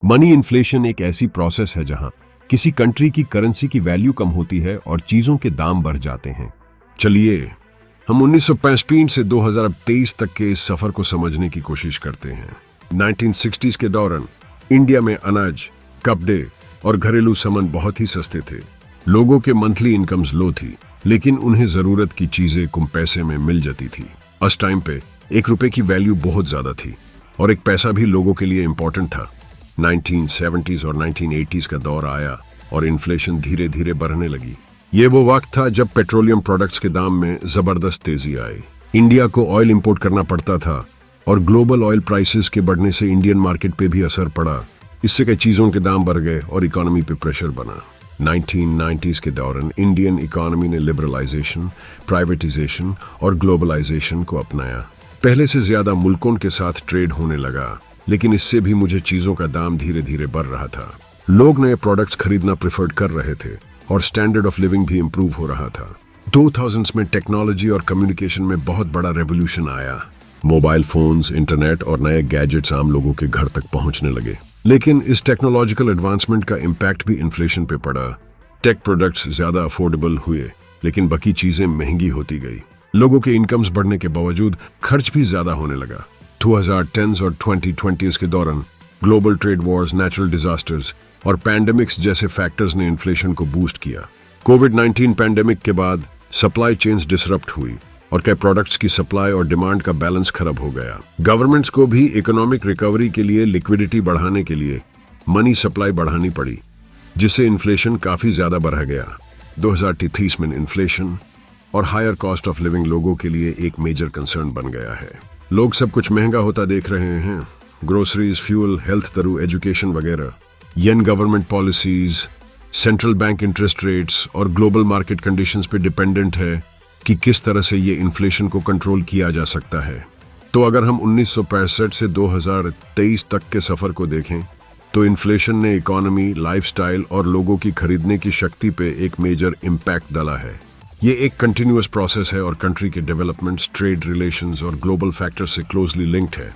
Money inflation एक ऐसी process है जहां किसी कंट्री की करेंसी की वैल्यू कम होती है और चीजों के दाम बढ़ जाते हैं। चलिए हम 1965 से 2023 तक के इस सफर को समझने की कोशिश करते हैं। 1960s के दौरान इंडिया में अनाज, कपड़े और घरेलू सामान बहुत ही सस्ते थे। लोगों के मंथली इनकम्स लो थी, लेकिन उन्हें जरूरत की चीजें कम पैसे में मिल जाती थी। उस टाइम पे ₹1 की वैल्यू बहुत ज्यादा थी और एक पैसा भी लोगों के लिए इंपॉर्टेंट था। 1970s और 1980s का दौर आया और इन्फ्लेशन धीरे धीरे बढ़ने लगी। ये वो वक्त था जब पेट्रोलियम प्रोडक्ट्स के दाम में जबरदस्त तेजी आई। इंडिया को ऑयल इंपोर्ट करना पड़ता था और ग्लोबल ऑयल प्राइसेस के बढ़ने से इंडियन मार्केट पे भी असर पड़ा। इससे कई चीजों के दाम बढ़ गए और इकोनॉमी पे प्रेशर बना। 1990s के दौरान इंडियन इकोनॉमी ने लिबरलाइजेशन, प्राइवेटाइजेशन और ग्लोबलाइजेशन को अपनाया। पहले से ज्यादा मुल्कों के साथ ट्रेड होने लगा, लेकिन इससे भी मुझे चीजों का दाम धीरे धीरे बढ़ रहा था। लोग नए प्रोडक्ट्स खरीदना प्रेफर कर रहे थे और स्टैंडर्ड ऑफ लिविंग भी इंप्रूव हो रहा था। 2000s में टेक्नोलॉजी और कम्युनिकेशन में बहुत बड़ा रेवोल्यूशन आया। मोबाइल फोन्स, इंटरनेट और नए गैजेट्स आम लोगों के घर तक पहुंचने लगे। लेकिन इस टेक्नोलॉजिकल एडवांसमेंट का इम्पैक्ट भी इन्फ्लेशन पे पड़ा। टेक प्रोडक्ट्स ज्यादा अफोर्डेबल हुए, लेकिन बाकी चीजें महंगी होती गई। लोगों के इनकम्स बढ़ने के बावजूद खर्च भी ज्यादा होने लगा। 2010s और 2020s के दौरान global trade Wars, natural disasters और पैंडेमिक्स जैसे फैक्टर्स ने इन्फ्लेशन को बूस्ट किया। कोविड-19 पैंडेमिक के बाद सप्लाई चेन्स डिसरप्ट हुई और कई प्रोडक्ट्स की सप्लाई और डिमांड का बैलेंस खराब हो गया। गवर्नमेंट्स को भी इकोनॉमिक रिकवरी के लिए लिक्विडिटी बढ़ाने के लिए मनी सप्लाई बढ़ानी पड़ी, जिससे इन्फ्लेशन काफी ज्यादा बढ़ गया। 2023 में इन्फ्लेशन और हायर कॉस्ट ऑफ लिविंग लोगों के लिए एक मेजर कंसर्न बन गया है। लोग सब कुछ महंगा होता देख रहे हैं, ग्रोसरीज, फ्यूल, हेल्थ, दरू, एजुकेशन वगैरह। यन government policies, central bank interest rates और ग्लोबल मार्केट कंडीशंस पे डिपेंडेंट है कि किस तरह से ये इन्फ्लेशन को कंट्रोल किया जा सकता है। तो अगर हम 1965 से 2023 तक के सफर को देखें तो इन्फ्लेशन ने इकोनॉमी, लाइफस्टाइल और लोगों की खरीदने की शक्ति पे एक मेजर इम्पैक्ट डाला है। ये एक कंटिन्यूअस प्रोसेस है और कंट्री के डेवलपमेंट्स, ट्रेड रिलेशंस और ग्लोबल फैक्टर्स से क्लोजली लिंक्ड है।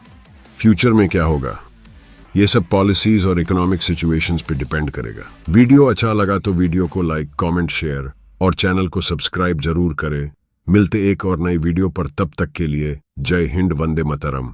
फ्यूचर में क्या होगा, ये सब पॉलिसीज और इकोनॉमिक सिचुएशंस पे डिपेंड करेगा। वीडियो अच्छा लगा तो वीडियो को लाइक, कमेंट, शेयर और चैनल को सब्सक्राइब जरूर करें। मिलते एक और नई वीडियो पर, तब तक के लिए जय हिंद, वंदे मातरम।